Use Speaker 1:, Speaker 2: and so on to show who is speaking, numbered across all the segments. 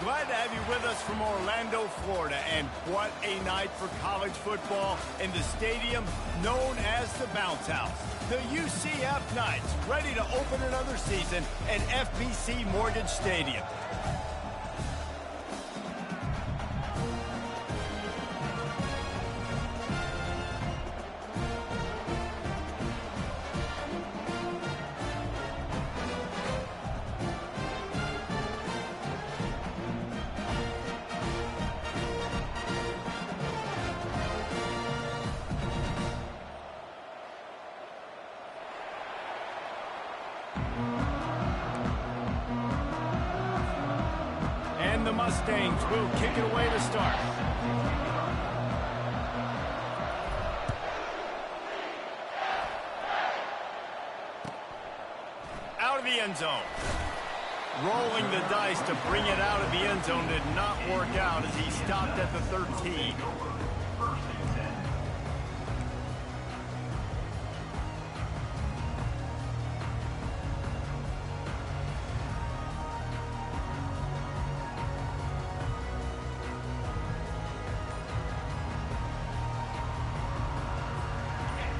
Speaker 1: Glad to have you with us from Orlando, Florida. And what a night for college football in the stadium known as the Bounce House. The UCF Knights ready to open another season at FBC Mortgage Stadium. And the Mustangs will kick it away to start. Out of the end zone. Rolling the dice to bring it out of the end zone did not work out as he stopped at the 13.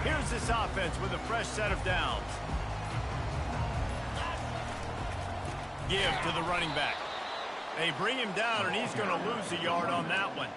Speaker 1: Here's this offense with a fresh set of downs. Give to the running back. They bring him down, and he's going to lose a yard on that one.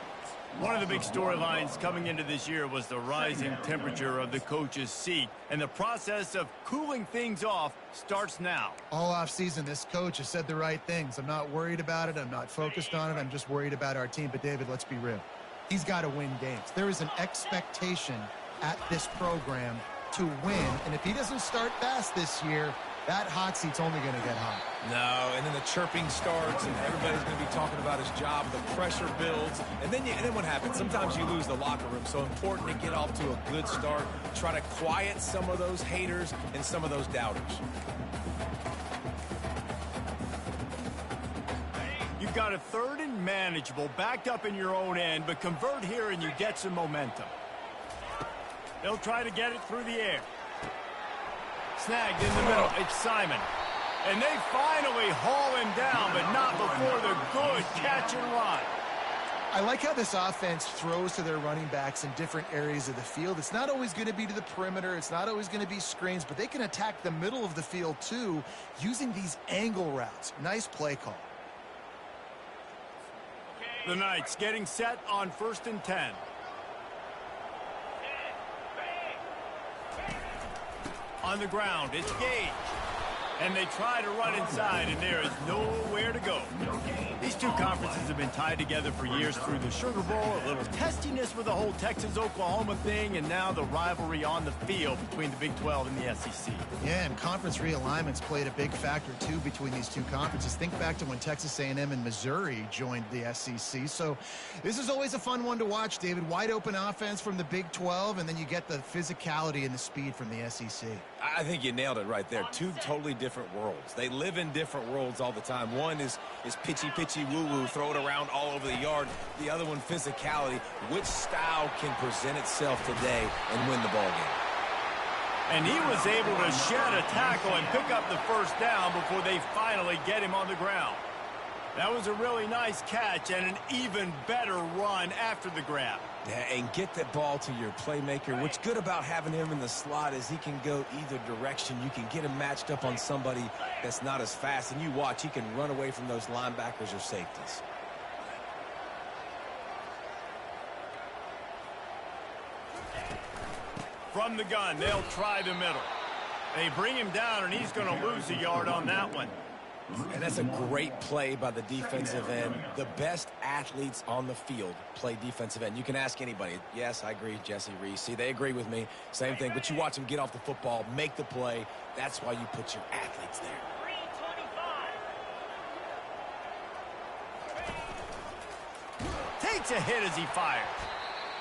Speaker 1: One of the big storylines coming into this year was the rising temperature of the coach's seat, and the process of cooling things off starts now.
Speaker 2: All offseason, this coach has said the right things. I'm not worried about it. I'm not focused on it. I'm just worried about our team. But, David, let's be real. He's got to win games. There is an expectation at this program to win, and if he doesn't start fast this year, that hot seat's only going to get hot.
Speaker 3: No, and then the chirping starts, and everybody's going to be talking about his job. The pressure builds, and then what happens? Sometimes you lose the locker room. So important to get off to a good start. Try to quiet some of those haters and some of those doubters.
Speaker 1: You've got a third and manageable, backed up in your own end, but convert here and you get some momentum. They'll try to get it through the air. Snagged in the middle. It's Simon. And they finally haul him down, but not before the good catch and run.
Speaker 2: I like how this offense throws to their running backs in different areas of the field. It's not always going to be to the perimeter. It's not always going to be screens, but they can attack the middle of the field, too, using these angle routes. Nice play call.
Speaker 1: The Knights getting set on 1st and 10. On the ground, it's Gage. And they try to run inside, and there is nowhere to go. These two conferences have been tied together for years through the Sugar Bowl, a little testiness with the whole Texas-Oklahoma thing, and now the rivalry on the field between the Big 12 and the SEC.
Speaker 2: Yeah, and conference realignments played a big factor, too, between these two conferences. Think back to when Texas A&M and Missouri joined the SEC. So this is always a fun one to watch, David. Wide-open offense from the Big 12, and then you get the physicality and the speed from the SEC.
Speaker 3: I think you nailed it right there. Two totally different worlds. They live in different worlds all the time. One is pitchy, woo-woo, throw it around all over the yard. The other one, physicality. Which style can present itself today and win the ball game?
Speaker 1: And he was able to shed a tackle and pick up the first down before they finally get him on the ground. That was a really nice catch and an even better run after the grab.
Speaker 3: Yeah, and get that ball to your playmaker. What's good about having him in the slot is he can go either direction. You can get him matched up on somebody that's not as fast, and you watch, he can run away from those linebackers or safeties.
Speaker 1: From the gun, they'll try the middle. They bring him down, and he's going to lose a yard on that one.
Speaker 3: And that's a great play by the defensive end. The best athletes on the field play defensive end. You can ask anybody. Yes, I agree, Jesse Reese. See, they agree with me. Same thing. But you watch them get off the football, make the play. That's why you put your athletes there.
Speaker 1: Takes a hit as he fires.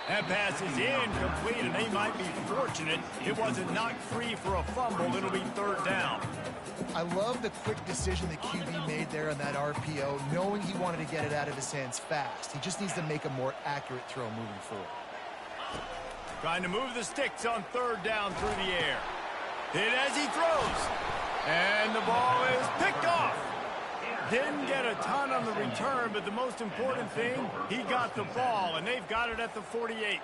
Speaker 1: That pass is incomplete, and they might be fortunate it wasn't knocked free for a fumble. It'll be 3rd down.
Speaker 2: I love the quick decision the QB made there on that RPO, knowing he wanted to get it out of his hands fast. He just needs to make a more accurate throw moving forward.
Speaker 1: Trying to move the sticks on 3rd down through the air. Hit as he throws. And the ball is picked off. Didn't get a ton on the return, but the most important thing, he got the ball, and they've got it at the 48.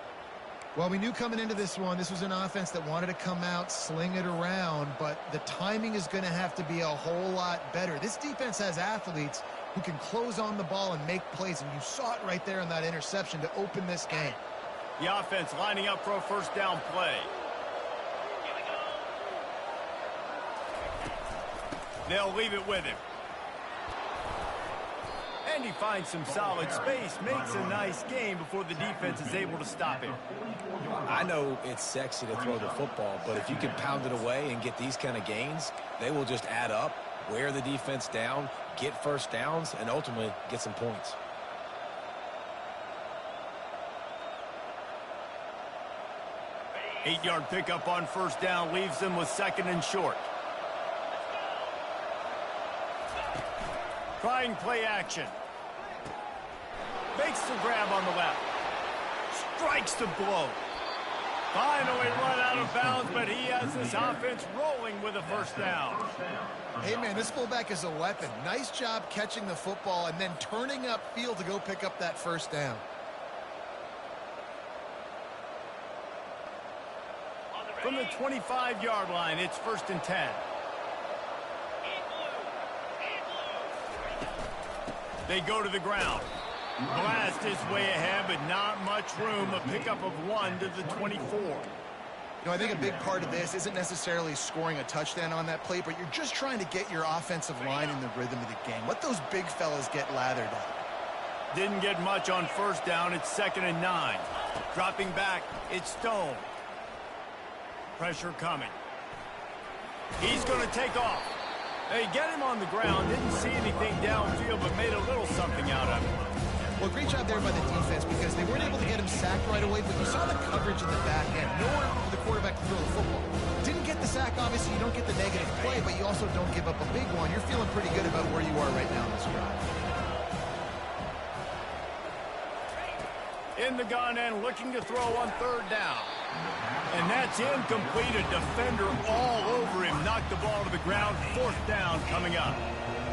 Speaker 2: Well, we knew coming into this one, this was an offense that wanted to come out, sling it around, but the timing is going to have to be a whole lot better. This defense has athletes who can close on the ball and make plays, and you saw it right there in that interception to open this game.
Speaker 1: The offense lining up for a first down play. They'll leave it with him. And he finds some solid space, makes a nice game before the defense is able to stop him.
Speaker 3: I know it's sexy to throw the football, but if you can pound it away and get these kind of gains, they will just add up, wear the defense down, get first downs, and ultimately get some points.
Speaker 1: Eight-yard pickup on first down leaves them with second and short. Trying play action. Makes the grab on the left. Strikes the blow. Finally run out of bounds, but he has this offense rolling with a first down.
Speaker 2: Hey, man, this fullback is a weapon. Nice job catching the football and then turning upfield to go pick up that first down.
Speaker 1: From the 25-yard line, it's first and 10. They go to the ground. Blast is way ahead, but not much room. A pickup of 1 to the 24.
Speaker 2: You know, I think a big part of this isn't necessarily scoring a touchdown on that play, but you're just trying to get your offensive line in the rhythm of the game. Let those big fellas get lathered up.
Speaker 1: Didn't get much on first down. It's second and 9. Dropping back, it's Stone. Pressure coming. He's going to take off. They get him on the ground. Didn't see anything downfield, but made a little something out of it.
Speaker 2: Well, great job there by the defense because they weren't able to get him sacked right away, but you saw the coverage in the back end. Nowhere for the quarterback to throw the football. Didn't get the sack, obviously. You don't get the negative play, but you also don't give up a big one. You're feeling pretty good about where you are right now in this drive.
Speaker 1: In the gun and looking to throw on third down. And that's incomplete. A defender all over him. Knocked the ball to the ground. Fourth down coming up.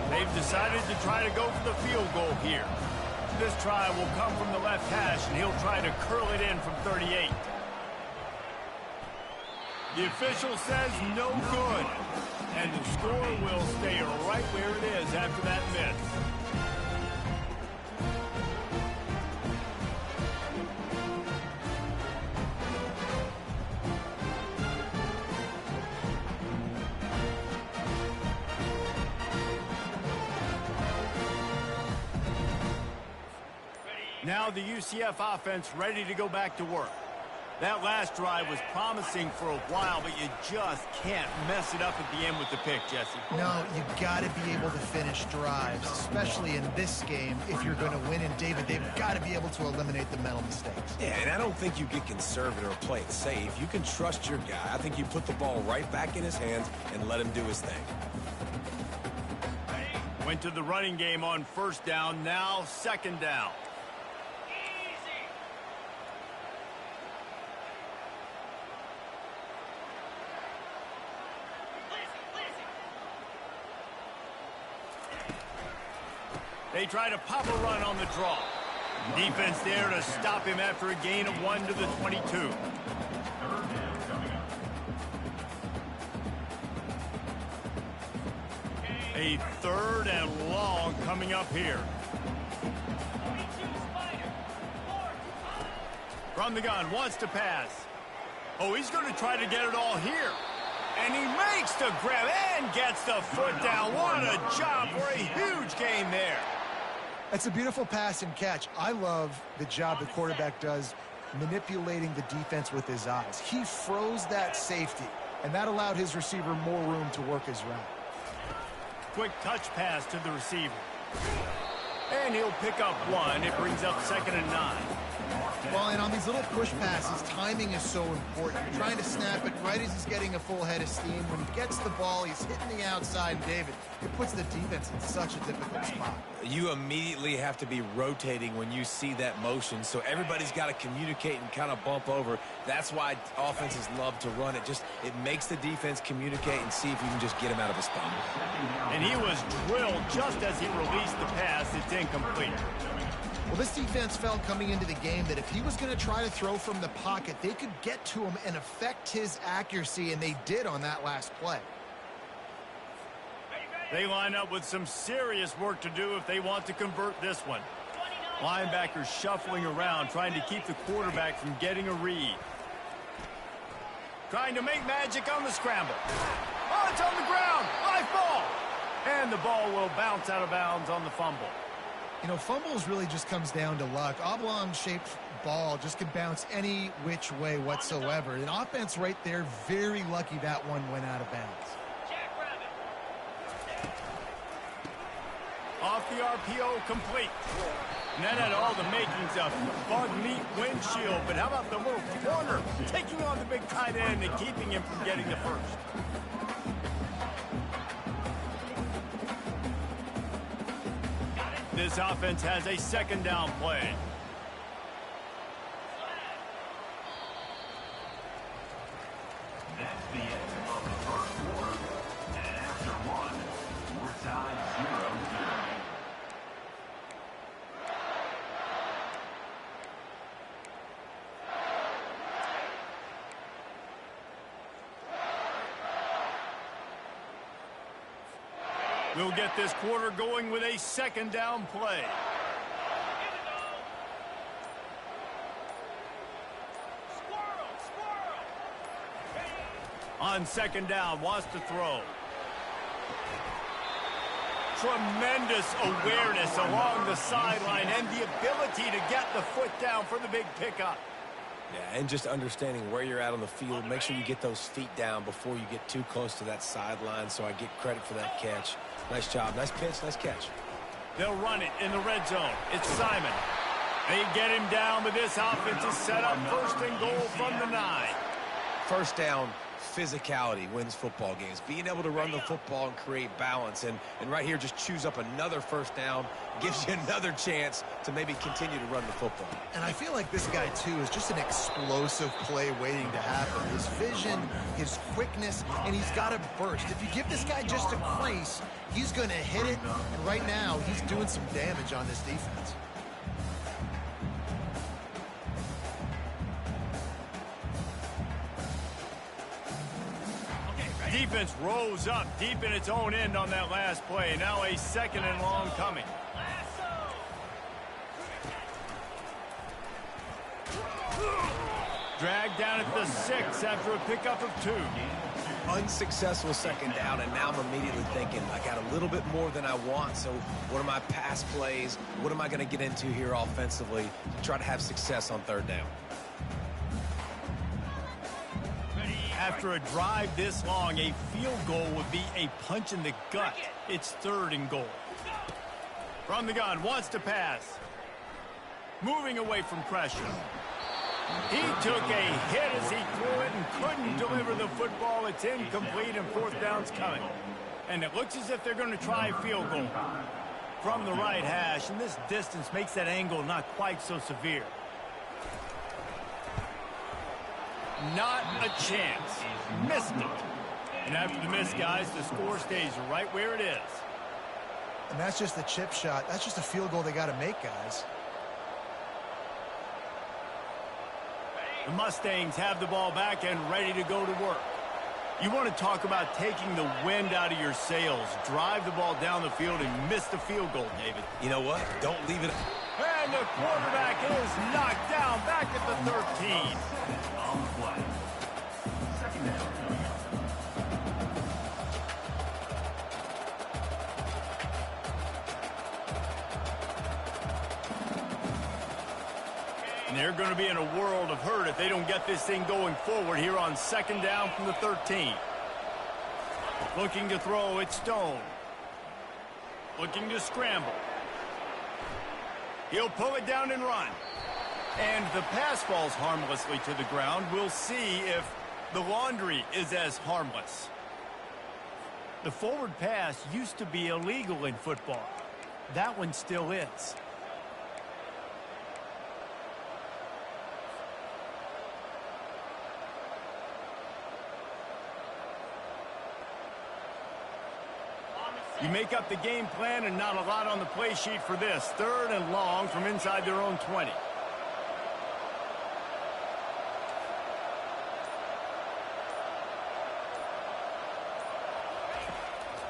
Speaker 1: They've decided to try to go for the field goal here. This try will come from the left hash, and he'll try to curl it in from 38. The official says no good. And the score will stay right where it is after that miss. Now the UCF offense ready to go back to work. That last drive was promising for a while, but you just can't mess it up at the end with the pick, Jesse.
Speaker 2: No, you got to be able to finish drives, especially in this game if you're going to win. And David, they've got to be able to eliminate the mental mistakes.
Speaker 3: Yeah, and I don't think you get conservative or play it safe. You can trust your guy. I think you put the ball right back in his hands and let him do his thing.
Speaker 1: Went to the running game on first down, now second down. They try to pop a run on the draw. Defense there to stop him after a gain of 1 to the 22. A third and long coming up here. From the gun, wants to pass. Oh, he's going to try to get it all here. And he makes the grab and gets the foot down. What a job for a huge gain there.
Speaker 2: That's a beautiful pass and catch. I love the job the quarterback does manipulating the defense with his eyes. He froze that safety, and that allowed his receiver more room to work his route.
Speaker 1: Quick touch pass to the receiver. And he'll pick up one. It brings up 2nd and 9.
Speaker 2: Well, and on these little push passes, timing is so important. You're trying to snap it right as he's getting a full head of steam. When he gets the ball, he's hitting the outside. And David, it puts the defense in such a difficult spot.
Speaker 3: You immediately have to be rotating when you see that motion, so everybody's got to communicate and kind of bump over. That's why offenses love to run it. It makes the defense communicate and see if you can just get him out of a spot.
Speaker 1: And he was drilled just as he released the pass. It's incomplete.
Speaker 2: Well, this defense felt coming into the game that if he was going to try to throw from the pocket, they could get to him and affect his accuracy, and they did on that last play.
Speaker 1: They line up with some serious work to do if they want to convert this one. Linebackers shuffling around, trying to keep the quarterback from getting a read. Trying to make magic on the scramble. Oh, it's on the ground. Live ball. And the ball will bounce out of bounds on the fumble.
Speaker 2: You know, fumbles really just comes down to luck. Oblong-shaped ball just can bounce any which way whatsoever. An offense right there, very lucky that one went out of bounds.
Speaker 1: Off the RPO, complete. And that had all the makings of bug meat windshield. But how about the little corner taking on the big tight end and keeping him from getting the first? This offense has a 2nd down play.
Speaker 4: That's the end of the first quarter. And after one, we're tied 0-0.
Speaker 1: We'll get this quarter going with a 2nd down play. On 2nd down, wants to throw. Tremendous awareness along the sideline and the ability to get the foot down for the big pickup.
Speaker 3: Yeah, and just understanding where you're at on the field. Make sure you get those feet down before you get too close to that sideline, so I get credit for that catch. Nice job. Nice pitch. Nice catch.
Speaker 1: They'll run it in the red zone. It's Simon. They get him down, but this offense is set up 1st and goal from the 9.
Speaker 3: First down, physicality wins football games. Being able to run the football and create balance. And right here, just choose up another 1st down. Gives you another chance to maybe continue to run the football.
Speaker 2: And I feel like this guy, too, is just an explosive play waiting to happen. His vision, his quickness, and he's got a burst. If you give this guy just a crease, he's going to hit it. And right now, he's doing some damage on this defense.
Speaker 1: Defense rose up deep in its own end on that last play. Now a 2nd and long coming. Dragged down at the 6 after a pickup of 2.
Speaker 3: Unsuccessful 2nd down, and now I'm immediately thinking, I got a little bit more than I want, so what are my pass plays? What am I going to get into here offensively to try to have success on 3rd down?
Speaker 1: After a drive this long, a field goal would be a punch in the gut. It's 3rd and goal. From the gun, wants to pass. Moving away from pressure. He took a hit as he threw it and couldn't deliver the football. It's incomplete and 4th down's coming. And it looks as if they're going to try a field goal from the right hash. And this distance makes that angle not quite so severe. Not a chance. Missed it. And after the miss, guys, the score stays right where it is.
Speaker 2: And that's just a chip shot. That's just a field goal they got to make, guys.
Speaker 1: The Mustangs have the ball back and ready to go to work. You want to talk about taking the wind out of your sails. Drive the ball down the field and miss the field goal, David.
Speaker 3: You know what? Don't leave it.
Speaker 1: And the quarterback is knocked down back at the 13.
Speaker 4: On the play. 2nd down.
Speaker 1: And they're going to be in a world of hurt if they don't get this thing going forward here on 2nd down from the 13. Looking to throw, it's Stone. Looking to scramble. He'll pull it down and run. And the pass falls harmlessly to the ground. We'll see if the laundry is as harmless. The forward pass used to be illegal in football. That one still is. You make up the game plan and not a lot on the play sheet for this. 3rd and long from inside their own 20.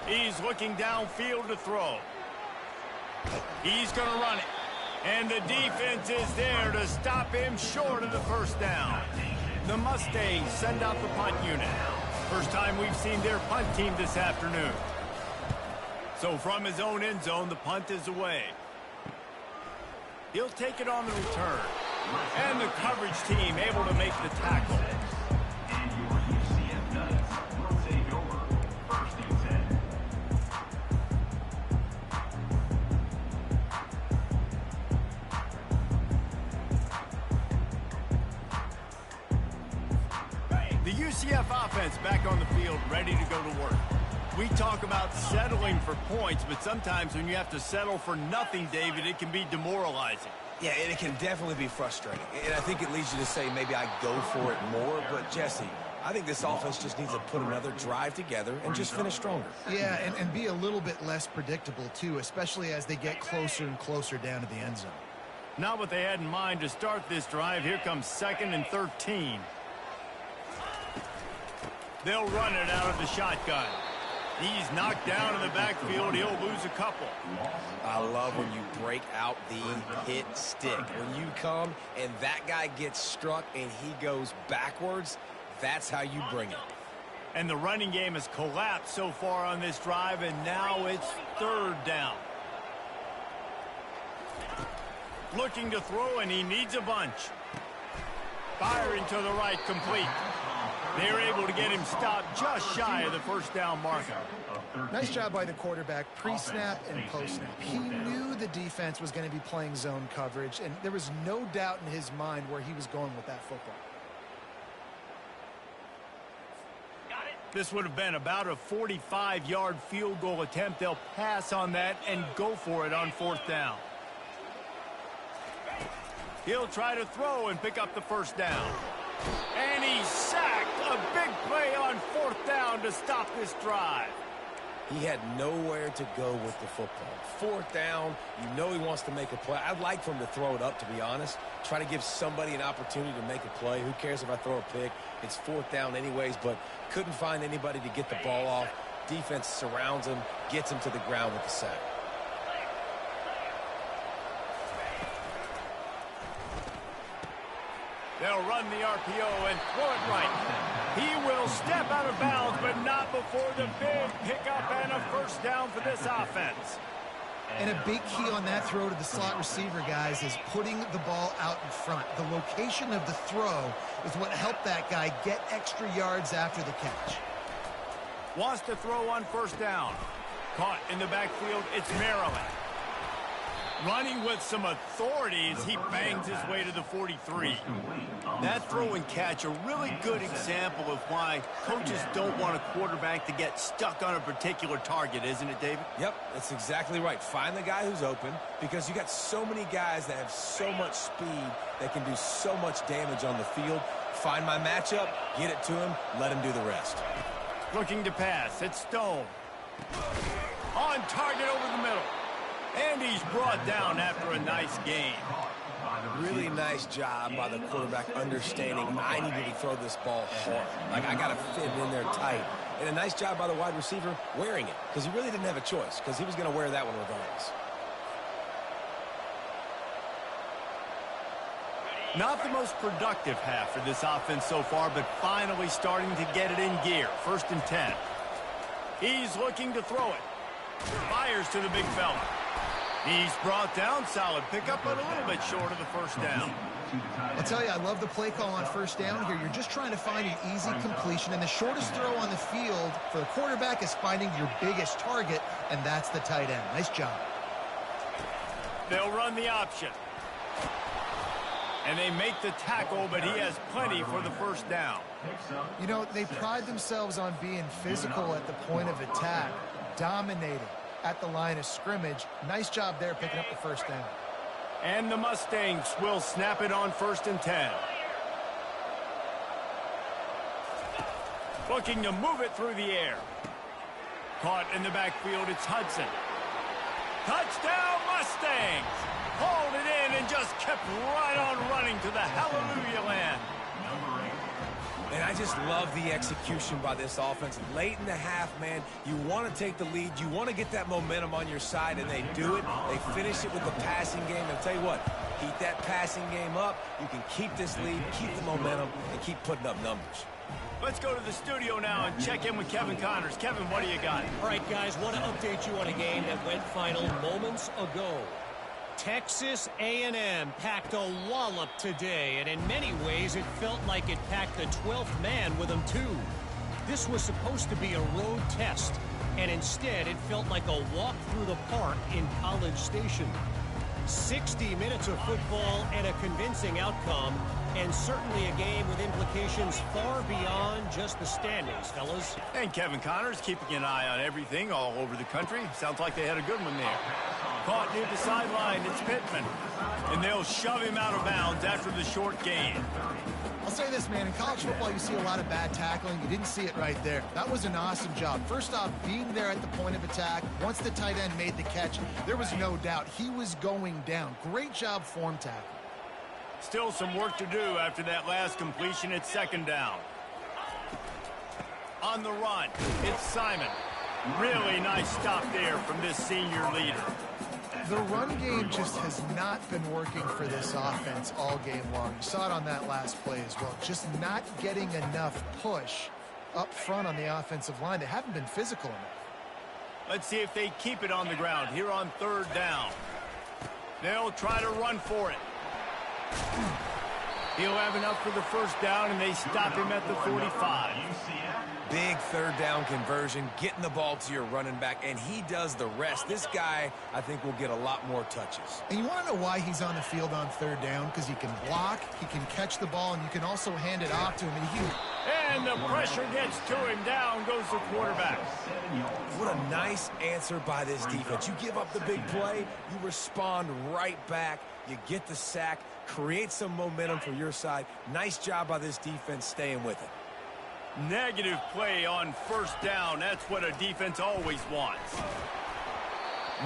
Speaker 1: He's looking downfield to throw. He's going to run it. And the defense is there to stop him short of the first down. The Mustangs send out the punt unit. First time we've seen their punt team this afternoon. So from his own end zone, the punt is away. He'll take it on the return. And the coverage team able to make the tackle.
Speaker 4: And your UCF Knights will take over 1st and 10.
Speaker 1: The UCF offense back on the field, ready to go to work. We talk about settling for points, but sometimes when you have to settle for nothing, David, it can be demoralizing.
Speaker 3: Yeah, and it can definitely be frustrating. And I think it leads you to say maybe I go for it more. But, Jesse, I think this offense just needs to put another drive together and just finish stronger.
Speaker 2: Yeah, and be a little bit less predictable, too, especially as they get closer and closer down to the end zone.
Speaker 1: Not what they had in mind to start this drive. Here comes 2nd and 13. They'll run it out of the shotgun. He's knocked down in the backfield. He'll lose a couple.
Speaker 3: I love when you break out the hit stick. When you come and that guy gets struck and he goes backwards, that's how you bring it.
Speaker 1: And the running game has collapsed so far on this drive, and now it's 3rd down. Looking to throw, and he needs a bunch. Firing to the right, complete. They're able to get him stopped just shy of the first down marker.
Speaker 2: Nice job by the quarterback, pre-snap and post-snap. He knew the defense was going to be playing zone coverage, and there was no doubt in his mind where he was going with that football.
Speaker 1: This would have been about a 45-yard field goal attempt. They'll pass on that and go for it on 4th down. He'll try to throw and pick up the first down. And he's sacked. A big play on 4th down to stop this drive.
Speaker 3: He had nowhere to go with the football. 4th down, you know he wants to make a play. I'd like for him to throw it up, to be honest. Try to give somebody an opportunity to make a play. Who cares if I throw a pick? It's 4th down anyways, but couldn't find anybody to get the ball off. Defense surrounds him, gets him to the ground with the sack.
Speaker 1: They'll run the RPO and throw it right. He will step out of bounds, but not before the big pickup and a first down for this offense.
Speaker 2: And a big key on that throw to the slot receiver, guys, is putting the ball out in front. The location of the throw is what helped that guy get extra yards after the catch.
Speaker 1: Wants to throw on 1st down. Caught in the backfield, it's Maryland. Running with some authority as he bangs his way to the 43. That throw and catch, a really good example of why coaches don't want a quarterback to get stuck on a particular target, isn't it, David?
Speaker 3: Yep, that's exactly right. Find the guy who's open, because you got so many guys that have so much speed that can do so much damage on the field. Find my matchup, get it to him, let him do the rest.
Speaker 1: Looking to pass, it's Stone. On target over the middle. And he's brought down after a nice gain.
Speaker 3: Really nice job by the quarterback understanding I needed to throw this ball hard. Like, I got to fit it in there tight. And a nice job by the wide receiver wearing it, because he really didn't have a choice, because he was going to wear that one regardless.
Speaker 1: Not the most productive half for this offense so far, but finally starting to get it in gear. 1st and 10. He's looking to throw it. Fires to the big fella. He's brought down, solid pickup, but a little bit short of the first down.
Speaker 2: I'll tell you, I love the play call on 1st down here. You're just trying to find an easy completion, and the shortest throw on the field for the quarterback is finding your biggest target, and that's the tight end. Nice job.
Speaker 1: They'll run the option. And they make the tackle, but he has plenty for the first down.
Speaker 2: You know, they pride themselves on being physical at the point of attack, dominating at the line of scrimmage. Nice job there picking up the first down.
Speaker 1: And the Mustangs will snap it on 1st and 10. Looking to move it through the air. Caught in the backfield, it's Hudson. Touchdown Mustangs! Hauled it in and just kept right on running to the hallelujah land.
Speaker 3: And I just love the execution by this offense. Late in the half, man, you want to take the lead. You want to get that momentum on your side, and they do it. They finish it with the passing game. And I'll tell you what, keep that passing game up. You can keep this lead, keep the momentum, and keep putting up numbers.
Speaker 1: Let's go to the studio now and check in with Kevin Connors. Kevin, what do you got?
Speaker 5: All right, guys, want to update you on a game that went final moments ago. Texas A&M packed a wallop today, and in many ways it felt like it packed the 12th man with them too. This was supposed to be a road test, and instead it felt like a walk through the park in College Station. 60 minutes of football and a convincing outcome, and certainly a game with implications far beyond just the standings, fellas.
Speaker 1: And Kevin Connors keeping an eye on everything all over the country. Sounds like they had a good one there. Caught near the sideline, it's Pittman. And they'll shove him out of bounds after the short gain.
Speaker 2: I'll say this, man. In college football, you see a lot of bad tackling. You didn't see it right there. That was an awesome job. First off, being there at the point of attack. Once the tight end made the catch, there was no doubt he was going down. Great job form tackle.
Speaker 1: Still some work to do after that last completion at 2nd down. On the run, it's Simon. Really nice stop there from this senior leader.
Speaker 2: The run game just has not been working for this offense all game long. You saw it on that last play as well. Just not getting enough push up front on the offensive line. They haven't been physical enough.
Speaker 1: Let's see if they keep it on the ground here on 3rd down. They'll try to run for it. He'll have enough for the first down, and they stop him at the 45.
Speaker 3: Big 3rd down conversion, getting the ball to your running back, and he does the rest. This guy, I think, will get a lot more touches.
Speaker 2: And you want to know why he's on the field on 3rd down? Because he can block, he can catch the ball, and you can also hand it off to him.
Speaker 1: And the pressure gets to him. Down goes the quarterback.
Speaker 3: What a nice answer by this defense. You give up the big play, you respond right back, you get the sack, create some momentum for your side. Nice job by this defense staying with it.
Speaker 1: Negative play on 1st down. That's what a defense always wants.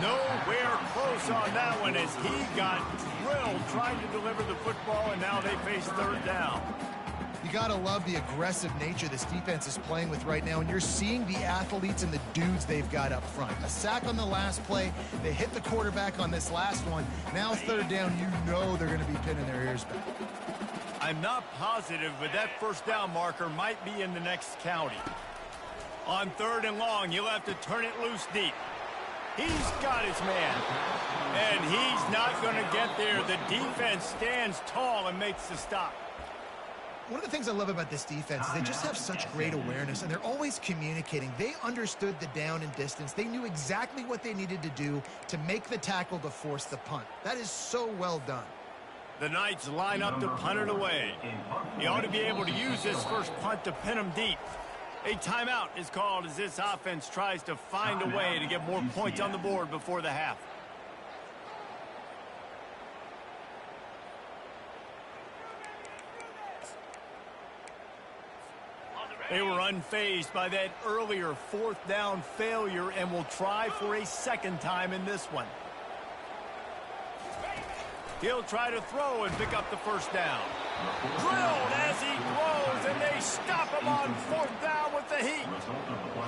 Speaker 1: Nowhere close on that one as he got drilled trying to deliver the football, and now they face 3rd down.
Speaker 2: You got to love the aggressive nature this defense is playing with right now, and you're seeing the athletes and the dudes they've got up front. A sack on the last play. They hit the quarterback on this last one. Now 3rd down, you know they're going to be pinning their ears back.
Speaker 1: I'm not positive, but that 1st down marker might be in the next county. On 3rd and long, he'll have to turn it loose deep. He's got his man, and he's not going to get there. The defense stands tall and makes the stop.
Speaker 2: One of the things I love about this defense is they just have such great awareness, and they're always communicating. They understood the down and distance. They knew exactly what they needed to do to make the tackle to force the punt. That is so well done.
Speaker 1: The Knights line up to punt it away. He ought to be able to use this first punt to pin him deep. A timeout is called as this offense tries to find a way to get more points on the board before the half. They were unfazed by that earlier 4th down failure and will try for a 2nd time in this one. He'll try to throw and pick up the first down. Drilled as he throws, and they stop him on 4th down with the heat.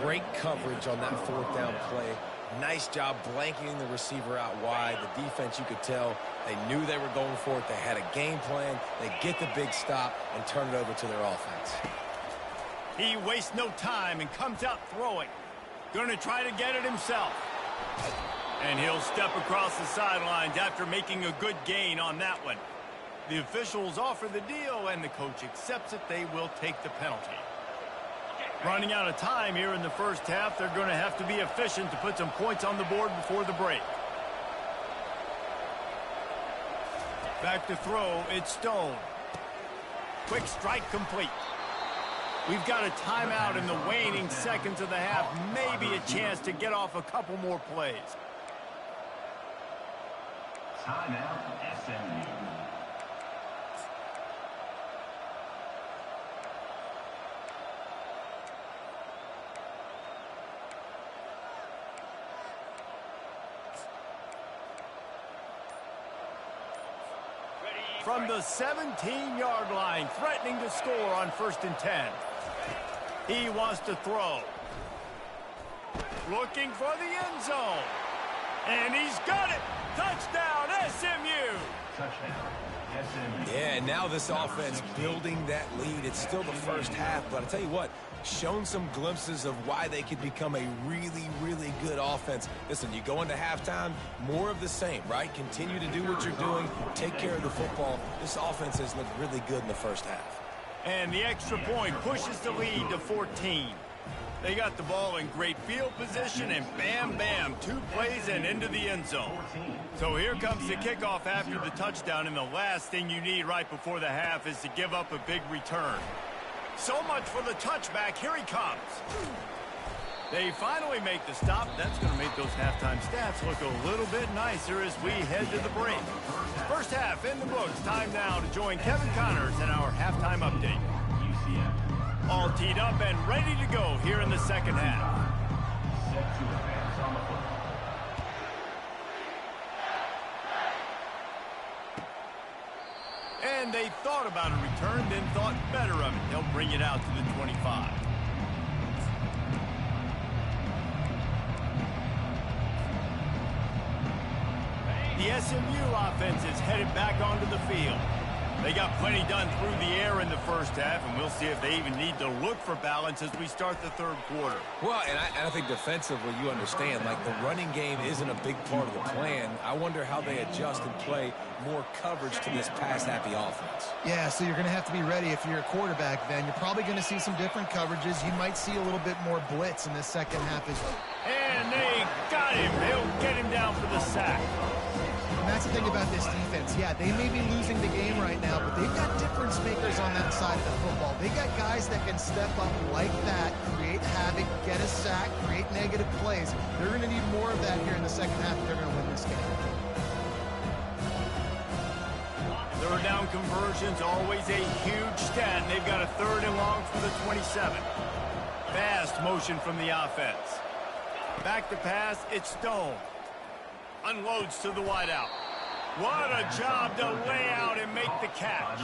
Speaker 3: Great coverage on that 4th down play. Nice job blanketing the receiver out wide. The defense, you could tell, they knew they were going for it. They had a game plan. They get the big stop and turn it over to their offense.
Speaker 1: He wastes no time and comes out throwing. Going to try to get it himself. And he'll step across the sidelines after making a good gain on that one. The officials offer the deal, and the coach accepts it. They will take the penalty. Running out of time here in the first half, they're going to have to be efficient to put some points on the board before the break. Back to throw, it's Stone. Quick strike complete. We've got a timeout in the waning seconds of the half. Maybe a chance to get off a couple more plays.
Speaker 4: Timeout, SMU.
Speaker 1: From the 17-yard line, threatening to score on 1st and 10. He wants to throw. Looking for the end zone. And he's got it. Touchdown, SMU.
Speaker 4: Touchdown, SMU.
Speaker 3: Yeah, and now this offense building that lead. It's still the first half, but I'll tell you what, shown some glimpses of why they could become a really, really good offense. Listen, you go into halftime, more of the same, right? Continue to do what you're doing, take care of the football. This offense has looked really good in the first half.
Speaker 1: And the extra point pushes the lead to 14. They got the ball in great field position, and bam, bam, 2 plays and into the end zone. So here comes the kickoff after the touchdown, and the last thing you need right before the half is to give up a big return. So much for the touchback. Here he comes. They finally make the stop. That's going to make those halftime stats look a little bit nicer as we head to the break. First half in the books. Time now to join Kevin Connors in our halftime update. All teed up and ready to go here in the second half.
Speaker 4: Set to advance on the football.
Speaker 1: And they thought about a return, then thought better of it. They'll bring it out to the 25. The SMU offense is headed back onto the field. They got plenty done through the air in the first half, and we'll see if they even need to look for balance as we start the third quarter.
Speaker 3: Well, and I think defensively, you understand, like the running game isn't a big part of the plan. I wonder how they adjust and play more coverage to this pass-happy offense.
Speaker 2: Yeah, so you're going to have to be ready if you're a quarterback then. You're probably going to see some different coverages. You might see a little bit more blitz in the second half as well.
Speaker 1: And they got him. They'll get him down for the sack.
Speaker 2: And that's the thing about this defense. Yeah, they may be losing the game right now, but they've got difference makers on that side of the football. They got guys that can step up like that, create havoc, get a sack, create negative plays. They're going to need more of that here in the second half if they're going to win this game.
Speaker 1: Third down conversions, always a huge stat. And they've got a 3rd and long from the 27. Fast motion from the offense. Back to pass, it's Stone. Unloads to the wideout. What a job to lay out and make the catch.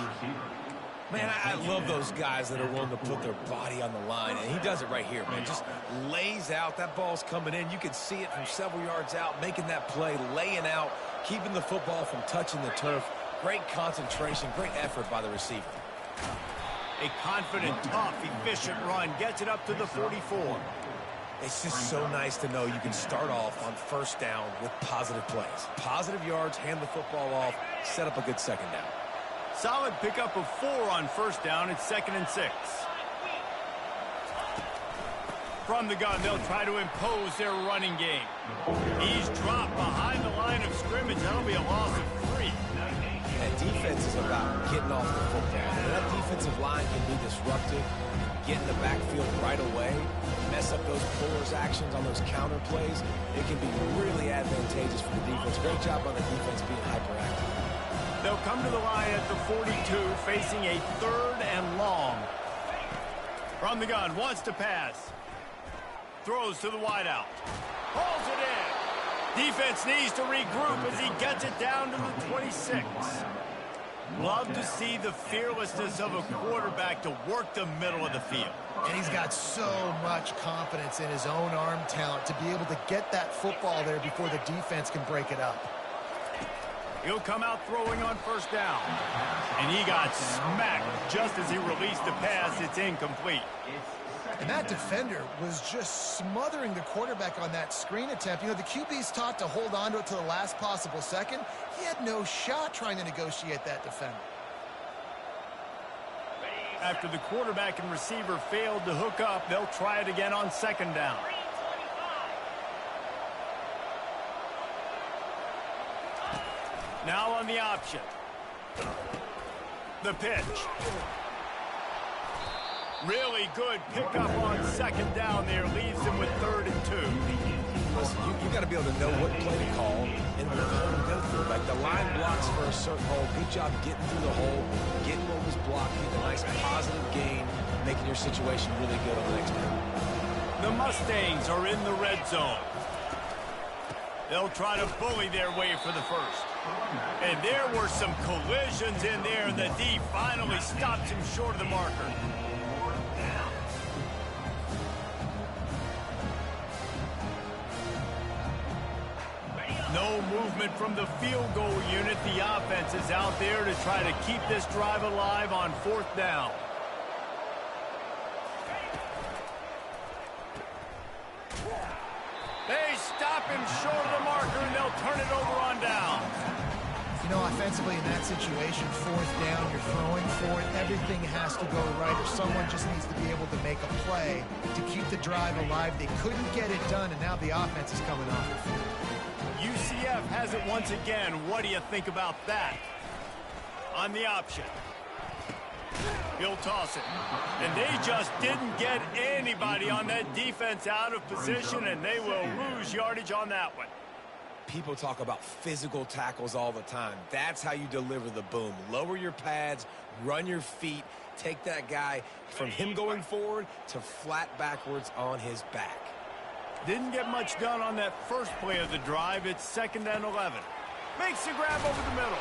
Speaker 3: Man, I love those guys that are willing to put their body on the line, and he does it right here, man. Just lays out. That ball's coming in. You can see it from several yards out, making that play, laying out, keeping the football from touching the turf. Great concentration, great effort by the receiver.
Speaker 1: A confident, tough, efficient run gets it up to the 44.
Speaker 3: It's just so nice to know you can start off on first down with positive plays. Positive yards, hand the football off, set up a good second down.
Speaker 1: Solid pickup of 4 on first down. It's 2nd and 6. From the gun, they'll try to impose their running game. He's dropped behind the line of scrimmage. That'll be a loss of 3.
Speaker 3: And defense is about getting off the football. That defensive line can be disruptive, get in the backfield right away, mess up those pullers actions on those counter plays. It can be really advantageous for the defense. Great job on the defense being hyperactive.
Speaker 1: They'll come to the line at the 42, facing a 3rd and long. From the gun, wants to pass. Throws to the wideout. Pulls it in. Defense needs to regroup as he gets it down to the 26. Love to see the fearlessness of a quarterback to work the middle of the field.
Speaker 2: And he's got so much confidence in his own arm talent to be able to get that football there before the defense can break it up.
Speaker 1: He'll come out throwing on first down. And he got smacked just as he released the pass. It's incomplete.
Speaker 2: And that defender was just smothering the quarterback on that screen attempt. You know, the QB's taught to hold on to it to the last possible second. He had no shot trying to negotiate that defender.
Speaker 1: After the quarterback and receiver failed to hook up, they'll try it again on second down. Now on the option. The pitch. Really good pickup on second down there. Leaves him with 3rd and 2.
Speaker 3: Listen, you got to be able to know what play to call and what hole to go through. Like the line blocks for a certain hole. Good job getting through the hole, getting what was blocked, getting a nice positive gain, making your situation really good on the next play.
Speaker 1: The Mustangs are in the red zone. They'll try to bully their way for the first. And there were some collisions in there, and the D finally stops him short of the marker. No movement from the field goal unit. The offense is out there to try to keep this drive alive on 4th down. They stop him short of the marker, and they'll turn it over on down.
Speaker 2: You know, offensively in that situation, 4th down, you're throwing for it. Everything has to go right, or someone just needs to be able to make a play to keep the drive alive. They couldn't get it done, and now the offense is coming off the field.
Speaker 1: UCF has it once again. What do you think about that? On the option. He'll toss it. And they just didn't get anybody on that defense out of position, and they will lose yardage on that one.
Speaker 3: People talk about physical tackles all the time. That's how you deliver the boom. Lower your pads, run your feet, take that guy from him going forward to flat backwards on his back.
Speaker 1: Didn't get much done on that first play of the drive. It's 2nd and 11. Makes the grab over the middle.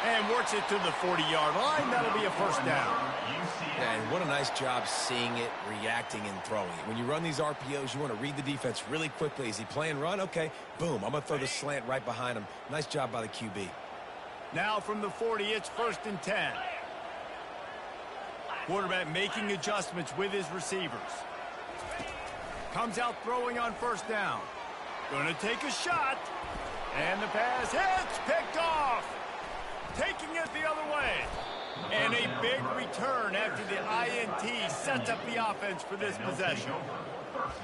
Speaker 1: And works it to the 40-yard line. That'll be a first down.
Speaker 3: Yeah, and what a nice job seeing it, reacting, and throwing it. When you run these RPOs, you want to read the defense really quickly. Is he playing run? Okay, boom. I'm going to throw the slant right behind him. Nice job by the QB.
Speaker 1: Now from the 40, it's 1st and 10. Quarterback making adjustments with his receivers. Comes out throwing on 1st down. Gonna take a shot. And the pass hits. Picked off. Taking it the other way. And a big return after the INT sets up the offense for this possession.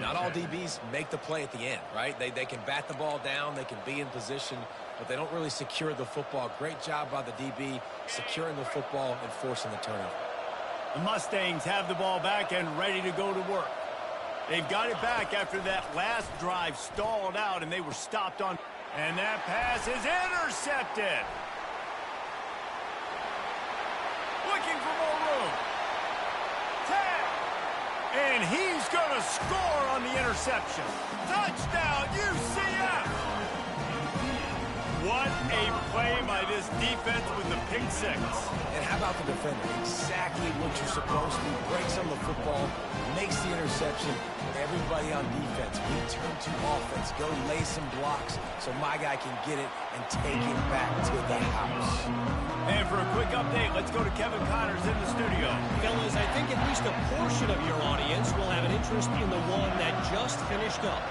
Speaker 3: Not all DBs make the play at the end, right? They can bat the ball down. They can be in position, but they don't really secure the football. Great job by the DB securing the football and forcing the turnover.
Speaker 1: The Mustangs have the ball back and ready to go to work. They've got it back after that last drive stalled out, and they were stopped on. And that pass is intercepted. Looking for more room. Tag. And he's going to score on the interception. Touchdown, UCF. What a play by this defense with the pick six.
Speaker 3: And how about the defender? Exactly what you're supposed to do. Breaks on the football, makes the interception. Everybody on defense, we turn to offense. Go lay some blocks so my guy can get it and take it back to the house.
Speaker 1: And for a quick update, let's go to Kevin Connors in the studio.
Speaker 5: Fellas, I think at least a portion of your audience will have an interest in the one that just finished up.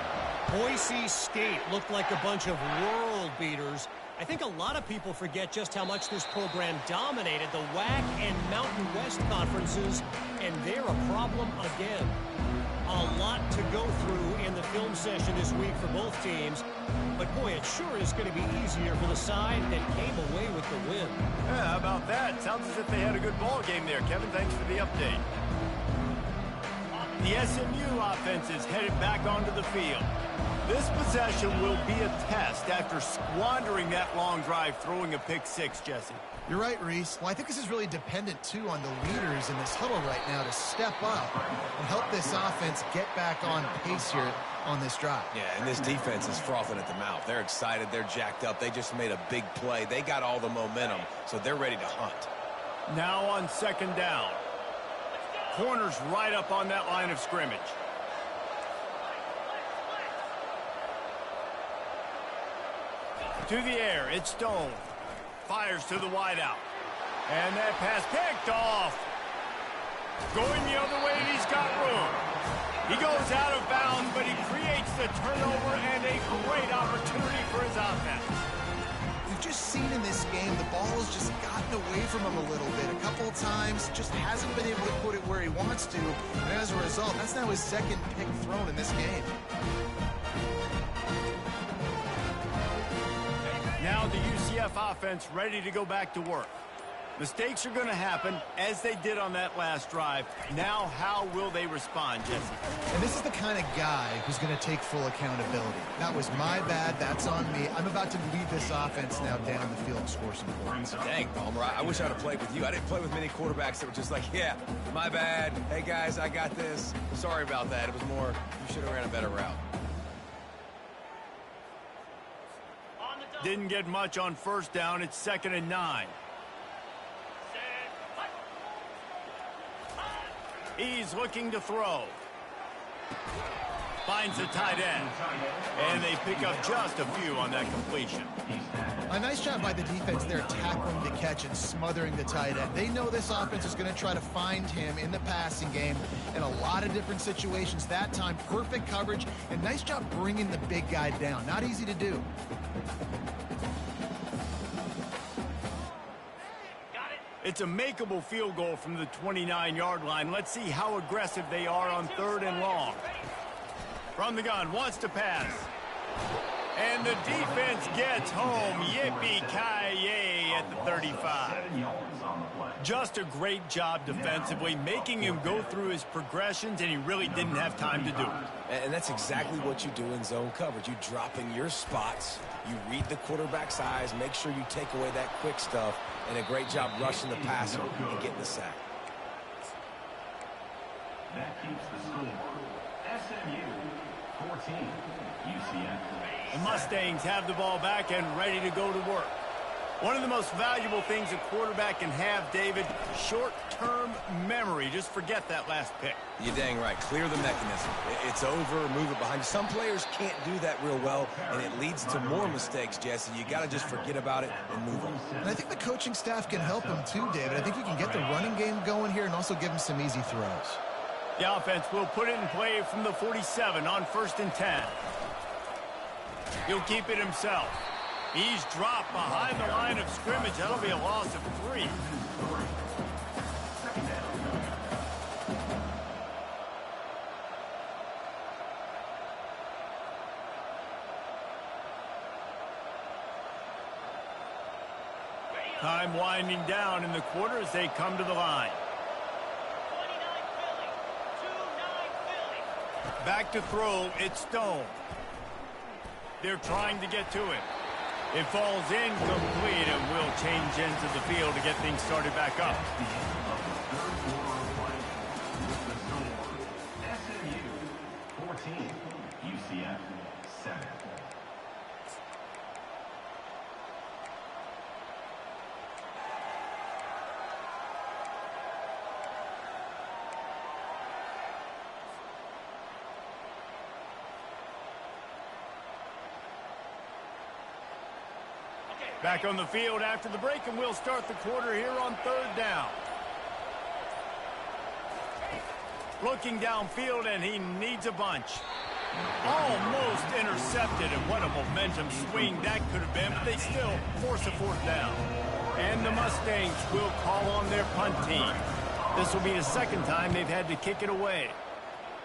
Speaker 5: Boise State looked like a bunch of world beaters. I think a lot of people forget just how much this program dominated the WAC and Mountain West conferences, and they're a problem again. A lot to go through in the film session this week for both teams, but boy, it sure is going to be easier for the side that came away with the win.
Speaker 1: Yeah, how about that? Sounds as if they had a good ball game there. Kevin, thanks for the update. The SMU offense is headed back onto the field. This possession will be a test after squandering that long drive, throwing a pick six, Jesse.
Speaker 2: You're right, Reese. Well, I think this is really dependent, too, on the leaders in this huddle right now to step up and help this offense get back on pace here on this drive.
Speaker 3: Yeah, and this defense is frothing at the mouth. They're excited. They're jacked up. They just made a big play. They got all the momentum, so they're ready to hunt.
Speaker 1: Now on second down. Corners right up on that line of scrimmage. To the air, it's Stone. Fires to the wideout. And that pass picked off. Going the other way, and he's got room. He goes out of bounds, but he creates the turnover and a great opportunity for his offense.
Speaker 2: We've just seen in this game the ball has just gotten away from him a little bit. A couple of times, just hasn't been able to put it where he wants to. And as a result, that's now his second pick thrown in this game.
Speaker 1: Now the UCF offense ready to go back to work. Mistakes are going to happen, as they did on that last drive. Now, how will they respond, Jesse?
Speaker 2: And this is the kind of guy who's going to take full accountability. That was my bad. That's on me. I'm about to lead this offense now down the field and score some points.
Speaker 3: Dang, Palmer, I wish I'd have played with you. I didn't play with many quarterbacks that were just like, yeah, my bad. Hey, guys, I got this. Sorry about that. It was more, you should have ran a better route.
Speaker 1: Didn't get much on first down. It's 2nd and 9. He's looking to throw. Finds the tight end. And they pick up just a few on that completion.
Speaker 2: A nice job by the defense there, tackling the catch and smothering the tight end. They know this offense is going to try to find him in the passing game in a lot of different situations. That time, perfect coverage, and nice job bringing the big guy down. Not easy to do.
Speaker 1: It's a makeable field goal from the 29-yard line. Let's see how aggressive they are on 3rd and long. From the gun, wants to pass. And the defense gets home. Yippee-ki-yay at the 35. Just a great job defensively, making him go through his progressions, and he really didn't have time to do it.
Speaker 3: And that's exactly what you do in zone coverage. You drop in your spots, you read the quarterback's eyes, make sure you take away that quick stuff, and a great job rushing the passer and getting the sack.
Speaker 4: That keeps the score. SMU 14, UCF.
Speaker 1: The Mustangs have the ball back and ready to go to work. One of the most valuable things a quarterback can have, David, short-term memory. Just forget that last pick.
Speaker 3: You're dang right. Clear the mechanism. It's over. Move it behind you. Some players can't do that real well, and it leads to more mistakes, Jesse. You got to just forget about it and move on.
Speaker 2: And I think the coaching staff can help him too, David. I think you can get the running game going here and also give him some easy throws.
Speaker 1: The offense will put it in play from the 47 on 1st and 10. He'll keep it himself. He's dropped behind the line of scrimmage. That'll be a loss of 3. Time winding down in the quarter as they come to the line. Back to throw, it's Stone. They're trying to get to it. It falls incomplete and will change into the field to get things started back up.
Speaker 4: SMU 14, UCF 7.
Speaker 1: Back on the field after the break, and we'll start the quarter here on 3rd down. Looking downfield, and he needs a bunch. Almost intercepted, and what a momentum swing that could have been, but they still force a 4th down. And the Mustangs will call on their punt team. This will be the 2nd time they've had to kick it away.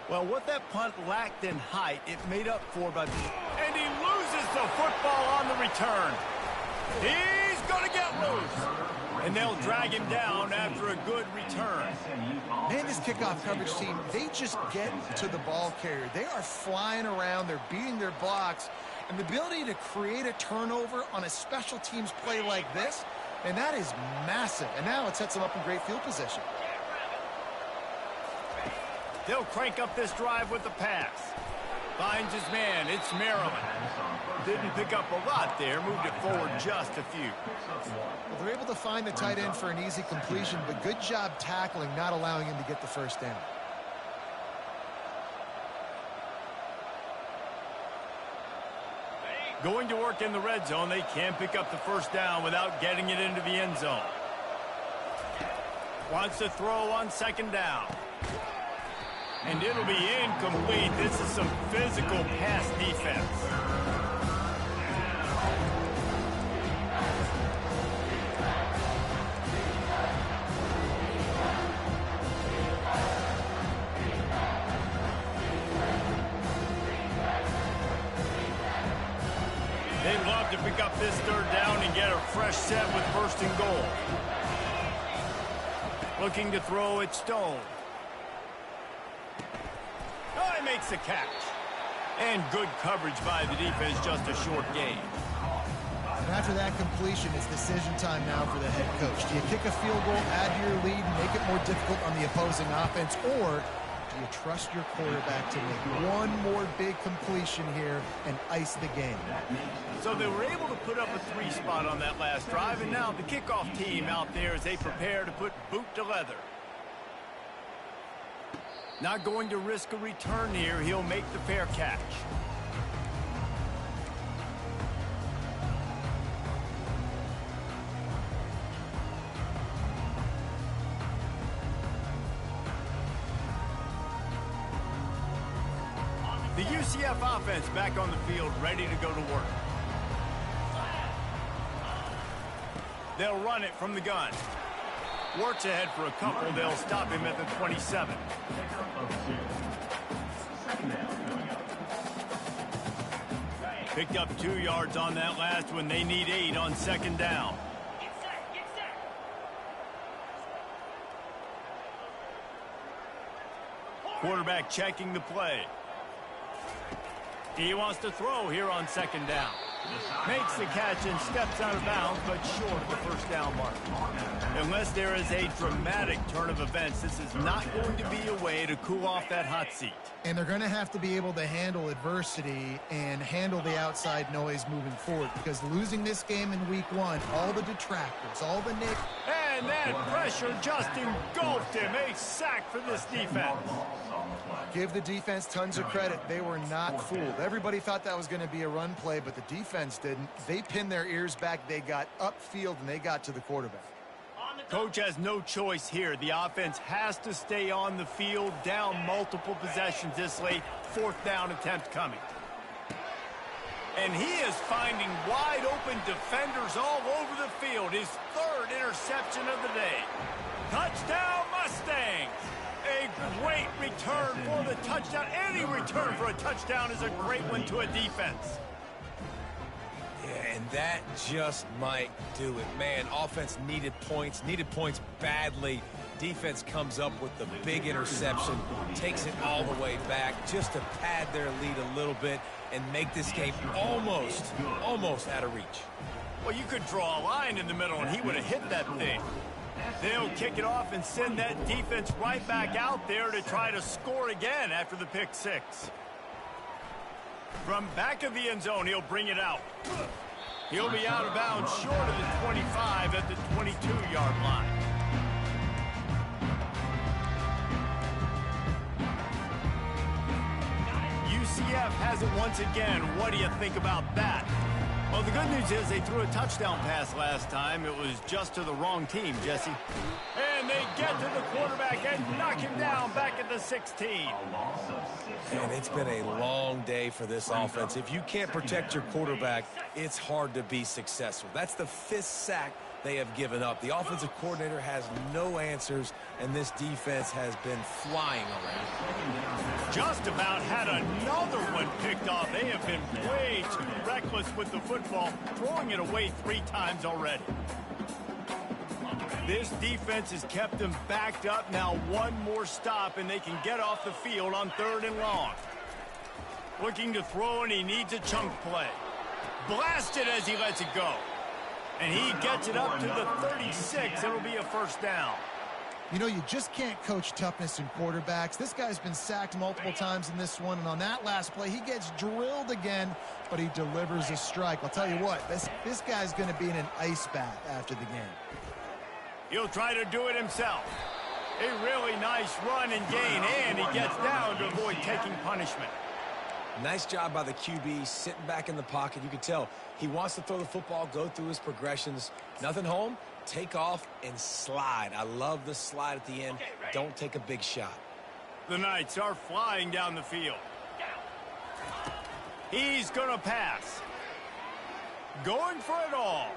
Speaker 1: Well, what that punt lacked in height, it made up for by... And he loses the football on the return. He's going to get loose. And they'll drag him down after a good return.
Speaker 2: Man, this kickoff coverage team, they just get to the ball carrier. They are flying around. They're beating their blocks. And the ability to create a turnover on a special teams play like this, and that is massive. And now it sets them up in great field position.
Speaker 1: They'll crank up this drive with the pass. Finds his man. It's Maryland. Didn't pick up a lot there. Moved it forward just a few.
Speaker 2: Well, they're able to find the tight end for an easy completion, but good job tackling, not allowing him to get the 1st down.
Speaker 1: Going to work in the red zone. They can't pick up the 1st down without getting it into the end zone. Wants to throw on 2nd down. And it'll be incomplete. This is some physical pass defense. They love to pick up this third down and get a fresh set with first and goal. Looking to throw it Stone. Oh, he makes the catch. And good coverage by the defense, just a short gain.
Speaker 2: And after that completion, it's decision time now for the head coach. Do you kick a field goal, add to your lead, and make it more difficult on the opposing offense, or do you trust your quarterback to make one more big completion here and ice the game?
Speaker 1: So they were able to put up a 3 spot on that last drive, and now the kickoff team out there as they prepare to put boot to leather. Not going to risk a return here. He'll make the fair catch. The UCF offense back on the field, ready to go to work. They'll run it from the gun. Works ahead for a couple. They'll stop him at the 27. Picked up 2 yards on that last one. They need 8 on second down. Quarterback checking the play. He wants to throw here on second down. Makes the catch and steps out of bounds, but short of the first down mark. Unless there is a dramatic turn of events, this is not going to be a way to cool off that hot seat.
Speaker 2: And they're going to have to be able to handle adversity and handle the outside noise moving forward, because losing this game in week 1, all the detractors, all the nick.
Speaker 1: And that pressure just engulfed him. A sack for this defense.
Speaker 2: Give the defense tons of credit. They were not fooled. Everybody thought that was going to be a run play, but the defense didn't. They pinned their ears back. They got upfield, and they got to the quarterback.
Speaker 1: Coach has no choice here. The offense has to stay on the field, down multiple possessions this late. 4th down attempt coming. And he is finding wide open defenders all over the field. His 3rd interception of the day. Touchdown Mustangs! A great return for the touchdown. Any return for a touchdown is a great one to a defense.
Speaker 3: Yeah, and that just might do it. Man, offense needed points badly. Defense comes up with the big interception, takes it all the way back just to pad their lead a little bit and make this game almost out of reach.
Speaker 1: Well, you could draw a line in the middle, and he would have hit that thing. They'll kick it off and send that defense right back out there to try to score again after the pick 6. From back of the end zone, he'll bring it out. He'll be out of bounds short of the 25 at the 22-yard line. UCF has it once again. What do you think about that? Well, the good news is they threw a touchdown pass last time. It was just to the wrong team, Jesse. And they get to the quarterback and knock him down back at the 16.
Speaker 3: And it's been a long day for this offense. If you can't protect your quarterback, it's hard to be successful. That's the 5th sack they have given up. The offensive coordinator has no answers, and this defense has been flying around.
Speaker 1: Just about had another one picked off. They have been way too reckless with the football, throwing it away 3 times already. This defense has kept them backed up. Now one more stop, and they can get off the field on 3rd and long. Looking to throw, and he needs a chunk play. Blasted as he lets it go. And he gets it up to the 36. It'll be a first down.
Speaker 2: You know, you just can't coach toughness in quarterbacks. This guy's been sacked multiple times in this one, and on that last play, he gets drilled again, but he delivers a strike. I'll tell you what, this guy's going to be in an ice bath after the game.
Speaker 1: He'll try to do it himself. A really nice run and gain, and he gets down to avoid taking punishment.
Speaker 3: Nice job by the QB, sitting back in the pocket. You can tell he wants to throw the football, go through his progressions. Nothing home, take off and slide. I love the slide at the end. Don't take a big shot.
Speaker 1: The Knights are flying down the field. He's going to pass. Going for it all.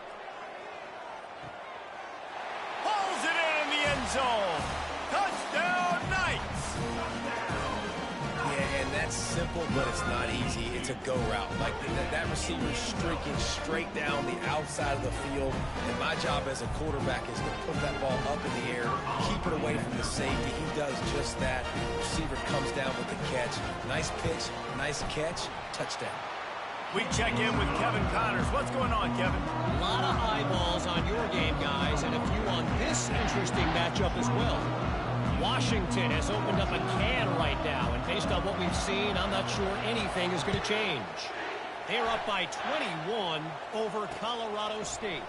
Speaker 1: Pulls it in the end zone. Touchdown, Knights.
Speaker 3: Yeah, and that It's simple, but it's not easy. It's a go route. Like that receiver's streaking straight down the outside of the field, and my job as a quarterback is to put that ball up in the air, keep it away from the safety. He does just that. Receiver comes down with the catch. Nice pitch, nice catch, touchdown.
Speaker 1: We check in with Kevin Connors. What's going on, Kevin?
Speaker 5: A lot of eyeballs on your game, guys, and a few on this interesting matchup as well. Washington has opened up a can right now, and based on what we've seen, I'm not sure anything is going to change. They're up by 21 over Colorado State.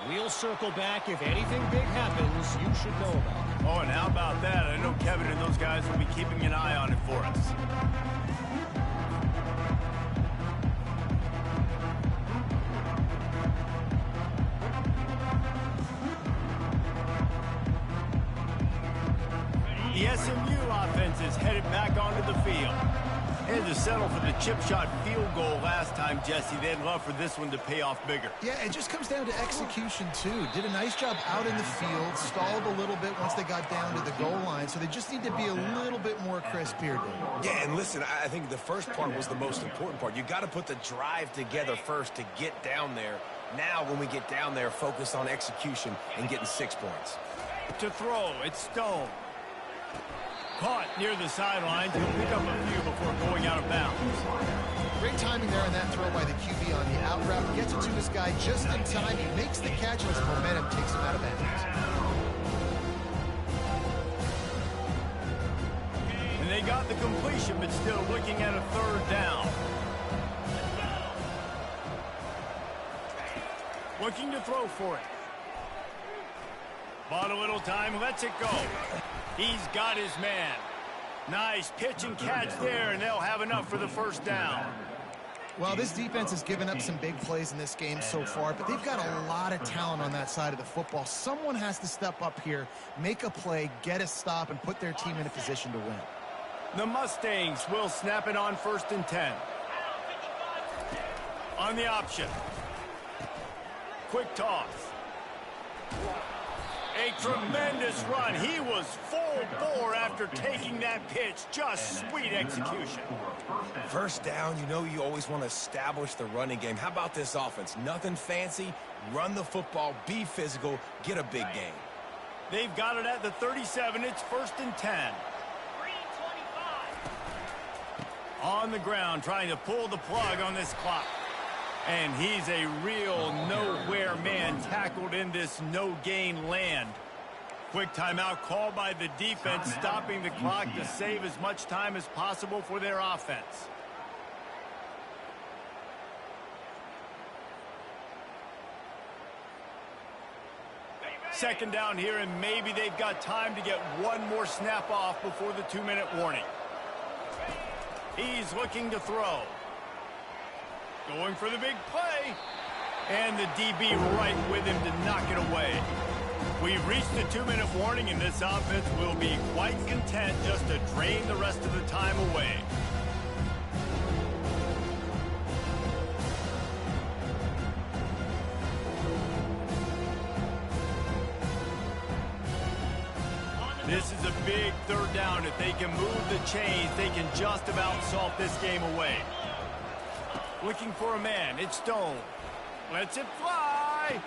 Speaker 5: We'll circle back. If anything big happens, you should know about it.
Speaker 1: Oh, and how about that? I know Kevin and those guys will be keeping an eye on it for us. The SMU offense is headed back onto the field. Had to settle for the chip shot field goal last time, Jesse. They'd love for this one to pay off bigger.
Speaker 2: Yeah, it just comes down to execution, too. Did a nice job out in the field, stalled a little bit once they got down to the goal line, so they just need to be a little bit more crisp here, Dave.
Speaker 3: Yeah, and listen, I think the first part was the most important part. You got to put the drive together first to get down there. Now, when we get down there, focus on execution and getting 6 points.
Speaker 1: To throw, it's Stone. Caught near the sidelines. He'll pick up a few before going out of bounds.
Speaker 2: Great timing there on that throw by the QB on the out route. Gets it to his guy just in time. He makes the catch, and his momentum takes him out of bounds.
Speaker 1: And they got the completion, but still looking at a third down. Looking to throw for it. Bought a little time, lets it go. He's got his man. Nice pitch and catch there, and they'll have enough for the first down.
Speaker 2: Well, this defense has given up some big plays in this game so far, but they've got a lot of talent on that side of the football. Someone has to step up here, make a play, get a stop, and put their team in a position to win.
Speaker 1: The Mustangs will snap it on 1st and 10. On the option. Quick toss. A tremendous run. He was full bore after taking that pitch. Just sweet execution.
Speaker 3: First down, you know you always want to establish the running game. How about this offense? Nothing fancy. Run the football, be physical, get a big gain.
Speaker 1: They've got it at the 37. It's 1st and 10. On the ground, trying to pull the plug on this clock. And he's a real nowhere man, tackled in this no-gain land. Quick timeout called by the defense, stopping the clock to save as much time as possible for their offense. Second down here, and maybe they've got time to get one more snap off before the 2-minute warning. He's looking to throw. Going for the big play. And the DB right with him to knock it away. We've reached the 2-minute warning, and this offense will be quite content just to drain the rest of the time away. This is a big third down. If they can move the chains, they can just about salt this game away. Looking for a man. It's Stone. Lets it fly.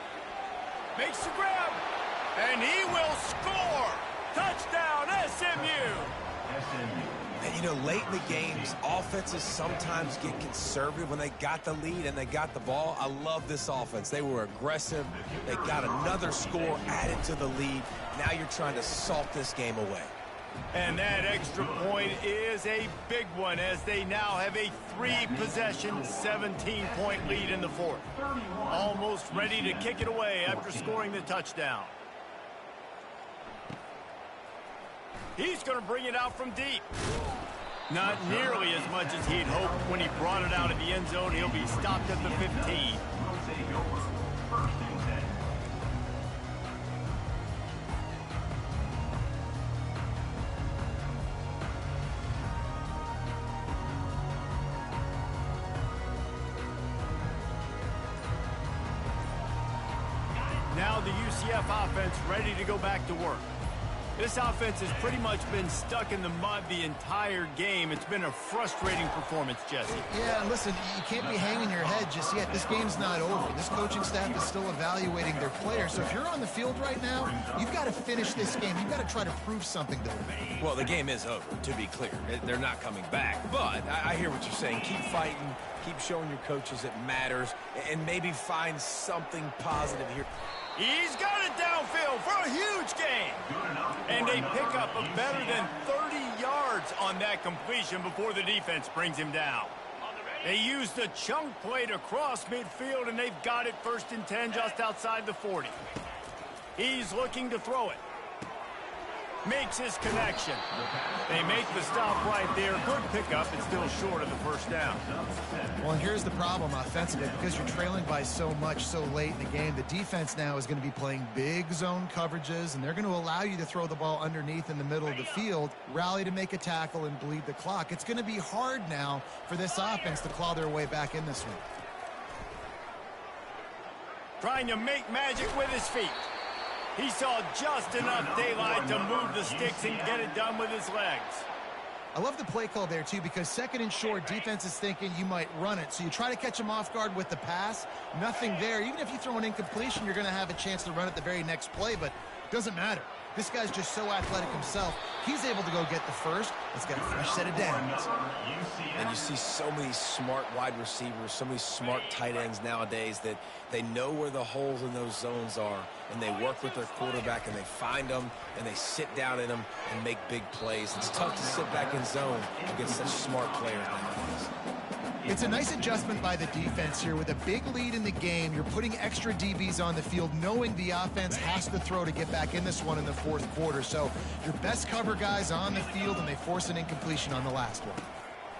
Speaker 1: Makes the grab. And he will score. Touchdown, SMU.
Speaker 3: And, you know, late in the games, offenses sometimes get conservative when they got the lead and they got the ball. I love this offense. They were aggressive. They got another score added to the lead. Now you're trying to salt this game away.
Speaker 1: And that extra point is a big one as they now have a 3-possession, 17-point lead in the fourth. Almost ready to kick it away after scoring the touchdown. He's going to bring it out from deep. Not nearly as much as he'd hoped when he brought it out of the end zone. He'll be stopped at the 15. Now the UCF offense ready to go back to work. This offense has pretty much been stuck in the mud the entire game. It's been a frustrating performance, Jesse.
Speaker 2: Yeah, and listen, you can't be hanging your head just yet. This game's not over. This coaching staff is still evaluating their players. So if you're on the field right now, you've got to finish this game. You've got to try to prove something to them.
Speaker 3: Well, the game is over, to be clear. They're not coming back. But I hear what you're saying. Keep fighting. Keep showing your coaches it matters. And maybe find something positive here.
Speaker 1: He's got it downfield for a huge gain. And they pick up a better than 30 yards on that completion before the defense brings him down. They used a chunk play to cross midfield, and they've got it 1st and 10 just outside the 40. He's looking to throw it. Makes his connection. They make the stop right there. Good pickup. It's still short of the 1st down.
Speaker 2: Well, and here's the problem offensively. Because you're trailing by so much so late in the game, the defense now is going to be playing big zone coverages, and they're going to allow you to throw the ball underneath in the middle of the field, rally to make a tackle, and bleed the clock. It's going to be hard now for this offense to claw their way back in this one.
Speaker 1: Trying to make magic with his feet. He saw just enough daylight to move the sticks and get it done with his legs.
Speaker 2: I love the play call there, too, because 2nd and short, defense is thinking you might run it. So you try to catch him off guard with the pass. Nothing there. Even if you throw an incompletion, you're going to have a chance to run it the very next play, but it doesn't matter. This guy's just so athletic himself. He's able to go get the first. Let's get a fresh set of downs.
Speaker 3: And you see so many smart wide receivers, so many smart tight ends nowadays that they know where the holes in those zones are, and they work with their quarterback, and they find them, and they sit down in them and make big plays. It's tough to sit back in zone against such smart players nowadays.
Speaker 2: It's a nice adjustment by the defense here. With a big lead in the game, you're putting extra DBs on the field, knowing the offense has to throw to get back in this one in the 4th quarter. So your best cover guys on the field, and they force an incompletion on the last one.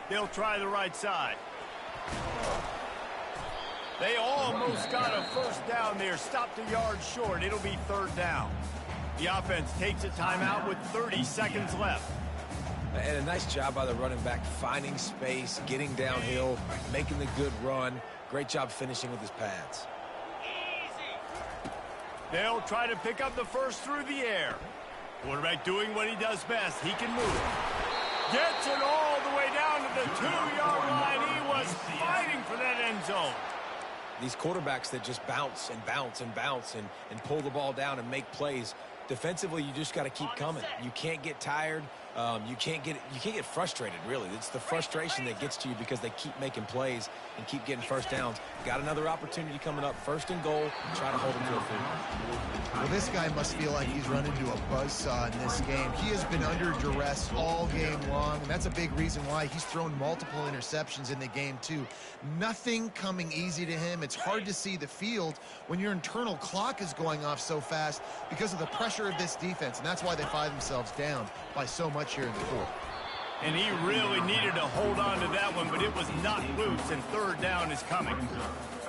Speaker 1: They'll try the right side. They almost got a 1st down there. Stopped a yard short. It'll be 3rd down. The offense takes a timeout with 30 seconds left.
Speaker 3: And a nice job by the running back, finding space, getting downhill, making the good run. Great job finishing with his pads.
Speaker 1: They'll try to pick up the 1st through the air. Quarterback doing what he does best. He can move. Gets it all the way down to the 2-yard line. He was fighting for that end zone.
Speaker 3: These quarterbacks that just bounce and bounce and bounce and pull the ball down and make plays. Defensively, you just got to keep coming. You can't get tired. You can't get frustrated, really. It's the frustration that gets to you because they keep making plays and keep getting 1st downs. Got another opportunity coming up, 1st and goal. Try to hold them to a field.
Speaker 2: Well, this guy must feel like he's run into a buzzsaw in this game. He has been under duress all game long, and that's a big reason why he's thrown multiple interceptions in the game, too. Nothing coming easy to him. It's hard to see the field when your internal clock is going off so fast because of the pressure of this defense, and that's why they find themselves down by so much here in the 4th.
Speaker 1: And he really needed to hold on to that one, but it was not loose, and 3rd down is coming.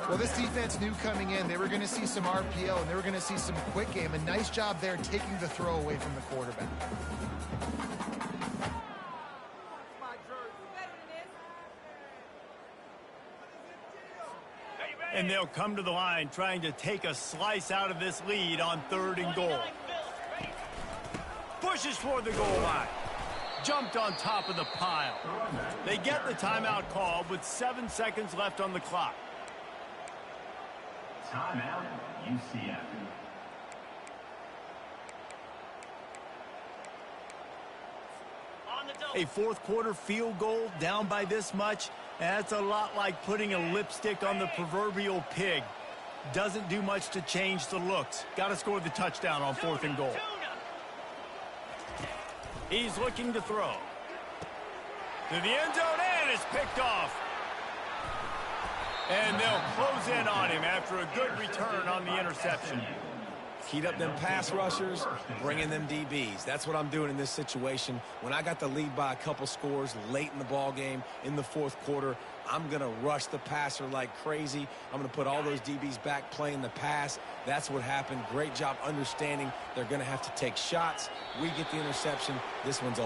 Speaker 2: Well, this defense knew coming in they were going to see some RPO, and they were going to see some quick game. A nice job there taking the throw away from the quarterback.
Speaker 1: And they'll come to the line trying to take a slice out of this lead on 3rd and goal. Pushes toward the goal line. Jumped on top of the pile. They get the timeout called with 7 seconds left on the clock.
Speaker 4: Timeout, UCF.
Speaker 1: A 4th quarter field goal down by this much, that's a lot like putting a lipstick on the proverbial pig. Doesn't do much to change the looks. Got to score the touchdown on 4th and goal. He's looking to throw. To the end zone, and it's picked off. And they'll close in on him after a good return on the interception.
Speaker 3: Heat up them pass rushers, bring in them DBs. That's what I'm doing in this situation. When I got the lead by a couple scores late in the ball game in the 4th quarter, I'm going to rush the passer like crazy. I'm going to put all those DBs back playing the pass. That's what happened. Great job understanding they're going to have to take shots. We get the interception. This one's on.